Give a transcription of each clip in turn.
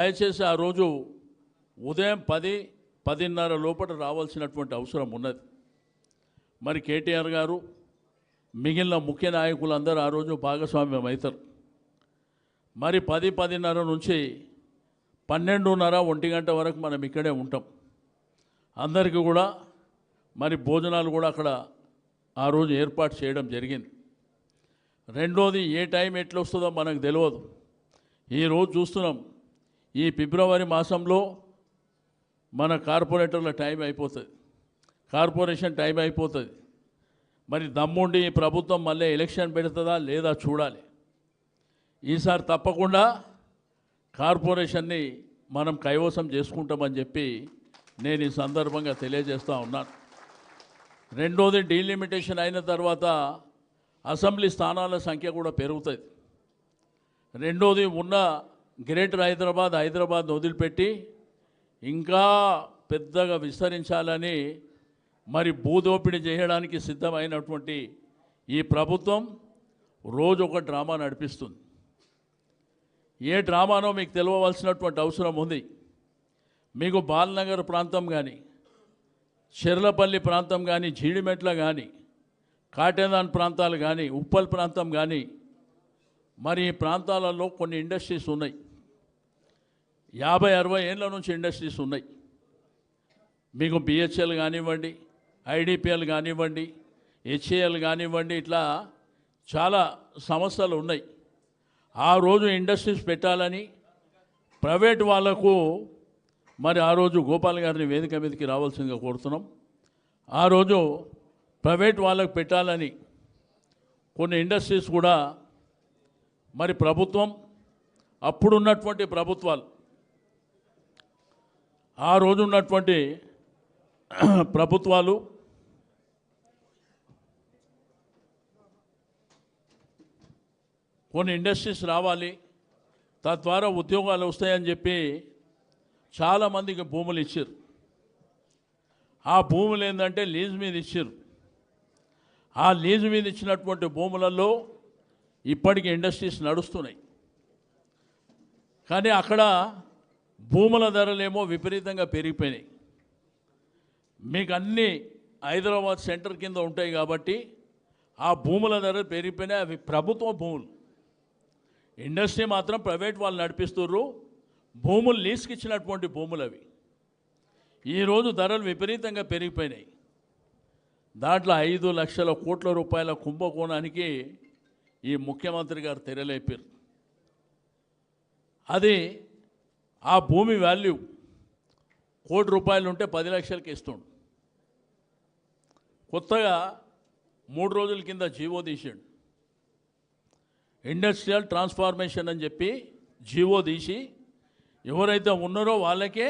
దయచేసి ఆ రోజు ఉదయం 10-10:30 లోపల రావాల్సినటువంటి అవసరం ఉన్నది. మరి కేటీఆర్ గారు మిగిలిన ముఖ్య నాయకులందరూ ఆ రోజు భాగస్వామ్యం అవుతారు. మరి 10-10:30 నుంచి 12:30-1 గంట వరకు మనం ఇక్కడే ఉంటాం. అందరికీ కూడా మరి భోజనాలు కూడా అక్కడ ఆ రోజు ఏర్పాటు చేయడం జరిగింది. రెండోది, ఏ టైం ఎట్లా వస్తుందో మనకు తెలియదు. ఈరోజు చూస్తున్నాం, ఈ ఫిబ్రవరి మాసంలో మన కార్పొరేటర్ల టైం అయిపోతుంది, కార్పొరేషన్ టైం అయిపోతుంది. మరి దమ్ముండి ఈ ప్రభుత్వం మళ్ళీ ఎలక్షన్ పెడుతుందా లేదా చూడాలి. ఈసారి తప్పకుండా కార్పొరేషన్ని మనం కైవసం చేసుకుంటామని చెప్పి నేను ఈ సందర్భంగా తెలియజేస్తూ ఉన్నాను. రెండోది, డీలిమిటేషన్ అయిన తర్వాత అసెంబ్లీ స్థానాల సంఖ్య కూడా పెరుగుతుంది. రెండోది, ఉన్న గ్రేటర్ హైదరాబాద్ వదిలిపెట్టి ఇంకా పెద్దగా విస్తరించాలని మరి భూదోపిడీ చేయడానికి సిద్ధమైనటువంటి ఈ ప్రభుత్వం రోజు ఒక డ్రామా నడిపిస్తుంది. ఏ డ్రామానో మీకు తెలియవలసినటువంటి అవసరం ఉంది. మీకు బాలనగర్ ప్రాంతం కానీ, చెర్లపల్లి ప్రాంతం కానీ, జీడిమెట్ల కానీ, కాటేదాన్ ప్రాంతాలు కానీ, ఉప్పల్ ప్రాంతం కానీ, మరి ఈ ప్రాంతాలలో కొన్ని ఇండస్ట్రీస్ ఉన్నాయి. 50-60 ఏళ్ళ నుంచి ఇండస్ట్రీస్ ఉన్నాయి. మీకు బిహెచ్ఎల్ కానివ్వండి, ఐడిపిఎల్ కానివ్వండి, హెచ్ఏఎల్ కానివ్వండి, ఇట్లా చాలా సంస్థలు ఉన్నాయి. ఆ రోజు ఇండస్ట్రీస్ పెట్టాలని ప్రైవేట్ వాళ్లకు మరి ఆ రోజు గోపాల్ గారిని వేదిక మీదకి రావాల్సిందిగా కోరుతున్నాం. ఆ రోజు ప్రైవేట్ వాళ్ళకు పెట్టాలని కొన్ని ఇండస్ట్రీస్ కూడా మరి ప్రభుత్వం, అప్పుడున్నటువంటి ప్రభుత్వాలు, ఆ రోజు ఉన్నటువంటి ప్రభుత్వాలు కొన్ని ఇండస్ట్రీస్ రావాలి, తద్వారా ఉద్యోగాలు వస్తాయని చెప్పి చాలామందికి భూములు ఇచ్చారు. ఆ భూములు ఏంటంటే లీజు మీద ఇచ్చారు. ఆ లీజు మీద ఇచ్చినటువంటి భూములలో ఇప్పటికీ ఇండస్ట్రీస్ నడుస్తున్నాయి. కానీ అక్కడ భూముల ధరలేమో విపరీతంగా పెరిగిపోయినాయి. మీకు అన్నీ హైదరాబాద్ సెంటర్ కింద ఉంటాయి కాబట్టి ఆ భూముల ధరలు పెరిగిపోయినాయి. అవి ప్రభుత్వ భూములు. ఇండస్ట్రీ మాత్రం ప్రైవేట్ వాళ్ళు నడిపిస్తున్నారు. భూములు లీజుకి ఇచ్చినటువంటి భూములు అవి. ఈరోజు ధరలు విపరీతంగా పెరిగిపోయినాయి. దాంట్లో 5 లక్షల కోట్ల రూపాయల కుంభకోణానికి ఈ ముఖ్యమంత్రి గారు తెరలేపారు. అది ఆ భూమి వాల్యూ ₹1 ఉంటే 10 లక్షలకి ఇస్తుండు. కొత్తగా 3 రోజుల కింద జీవో తీసాడు. ఇండస్ట్రియల్ ట్రాన్స్ఫార్మేషన్ అని చెప్పి జీవో తీసి ఎవరైతే ఉన్నారో వాళ్ళకే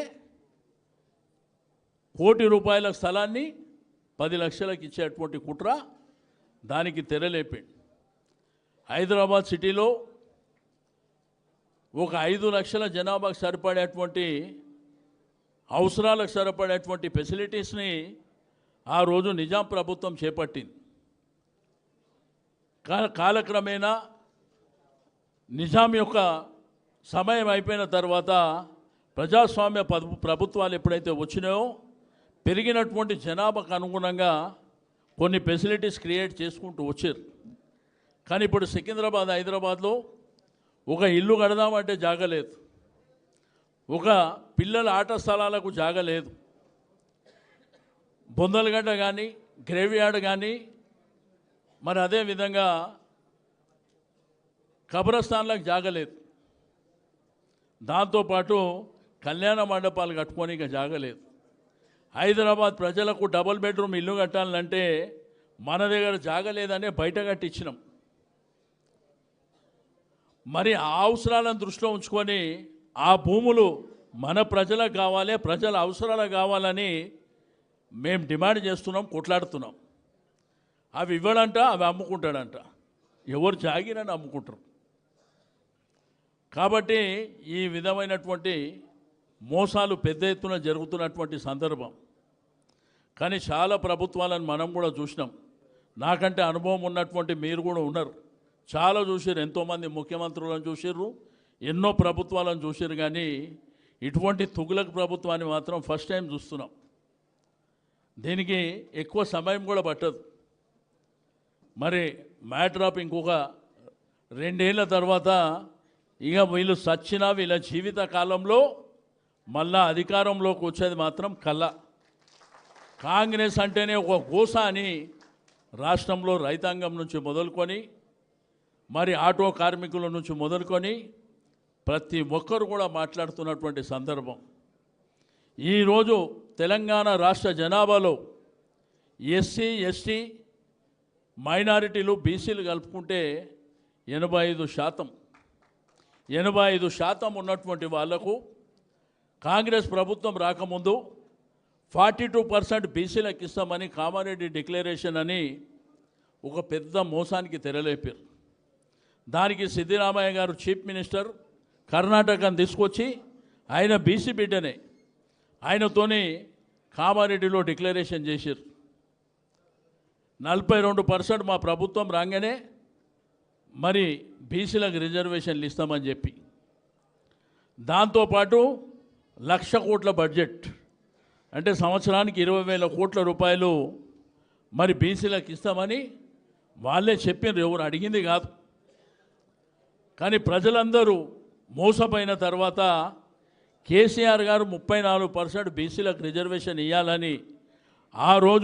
₹1 స్థలాన్ని 10 లక్షలకు ఇచ్చేటువంటి కుట్ర దానికి తెరలేపాడు. హైదరాబాద్ సిటీలో ఒక 5 లక్షల జనాభాకు సరిపడేటువంటి అవసరాలకు సరిపడేటువంటి ఫెసిలిటీస్ని ఆ రోజు నిజాం ప్రభుత్వం చేపట్టింది. కాలక్రమేణా నిజాం యొక్క సమయం అయిపోయిన తర్వాత ప్రజాస్వామ్య ప్రభుత్వాలు ఎప్పుడైతే వచ్చినాయో పెరిగినటువంటి జనాభాకు అనుగుణంగా కొన్ని ఫెసిలిటీస్ క్రియేట్ చేసుకుంటూ వచ్చారు. కానీ ఇప్పుడు సికింద్రాబాద్, హైదరాబాద్లో ఒక ఇల్లు కడదామంటే జాగ లేదు, ఒక పిల్లల ఆట స్థలాలకు జాగ లేదు, బొందలగడ్డ కానీ గ్రేవ్యార్డ్ కానీ, మరి అదేవిధంగా కబ్రస్థాన్లకు జాగ లేదు. దాంతోపాటు కళ్యాణ మండపాలు కట్టుకోనికి జాగ లేదు. హైదరాబాద్ ప్రజలకు డబుల్ బెడ్రూమ్ ఇల్లు కట్టాలంటే మన దగ్గర జాగ లేదనే బయట కట్టించినాం. మరి ఆ అవసరాలను దృష్టిలో ఉంచుకొని ఆ భూములు మన ప్రజలకు కావాలి, ప్రజల అవసరాలకు కావాలని మేము డిమాండ్ చేస్తున్నాం, కొట్లాడుతున్నాం. అవి ఇవ్వడంట, అవి అమ్ముకుంటాడంట. ఎవరు జాగిరని అమ్ముకుంటారు. కాబట్టి ఈ విధమైనటువంటి మోసాలు పెద్ద ఎత్తున జరుగుతున్నటువంటి సందర్భం. కానీ చాలా ప్రభుత్వాలను మనం కూడా చూసినాం. నాకంటే అనుభవం ఉన్నటువంటి మీరు కూడా ఉన్నారు, చాలా చూసారు. ఎంతోమంది ముఖ్యమంత్రులను చూసారు, ఎన్నో ప్రభుత్వాలను చూసారు కానీ ఇటువంటి తుగులక్ ప్రభుత్వాన్ని మాత్రం ఫస్ట్ టైం చూస్తున్నాం. దీనికి ఎక్కువ సమయం కూడా పట్టదు. మరి మ్యాటర్ ఆఫ్ ఇంకొక 2 ఏళ్ల తర్వాత ఇక వీళ్ళు సచ్చినా వీళ్ళ జీవిత కాలంలో మళ్ళా అధికారంలోకి వచ్చేది మాత్రం కళ. కాంగ్రెస్ అంటేనే ఒక గోస అని రాష్ట్రంలో రైతాంగం నుంచి మొదలుకొని మరి ఆటో కార్మికుల నుంచి మొదలుకొని ప్రతి ఒక్కరు కూడా మాట్లాడుతున్నటువంటి సందర్భం. ఈరోజు తెలంగాణ రాష్ట్ర జనాభాలో ఎస్సీ ఎస్టీ మైనారిటీలు బీసీలు కలుపుకుంటే 85% ఉన్నటువంటి వాళ్లకు కాంగ్రెస్ ప్రభుత్వం రాకముందు 42% బీసీలకు ఇస్తామని కామారెడ్డి డిక్లరేషన్ అని ఒక పెద్ద మోసానికి తెరలేపారు. దానికి సిద్దిరామయ్య గారు చీఫ్ మినిస్టర్ కర్ణాటకను తీసుకొచ్చి ఆయన బీసీ బిడ్డనే ఆయనతోని కామారెడ్డిలో డిక్లరేషన్ చేశారు. 42% మా ప్రభుత్వం రాగానే మరి బీసీలకు రిజర్వేషన్లు ఇస్తామని చెప్పి దాంతోపాటు 1,00,000 కోట్ల బడ్జెట్ అంటే సంవత్సరానికి 20,000 కోట్ల రూపాయలు మరి బీసీలకు ఇస్తామని వాళ్ళే చెప్పినారు, ఎవరు అడిగింది కాదు. కానీ ప్రజలందరూ మోసపోయిన తర్వాత కేసీఆర్ గారు 34% బీసీలకు రిజర్వేషన్ ఇవ్వాలని ఆ రోజు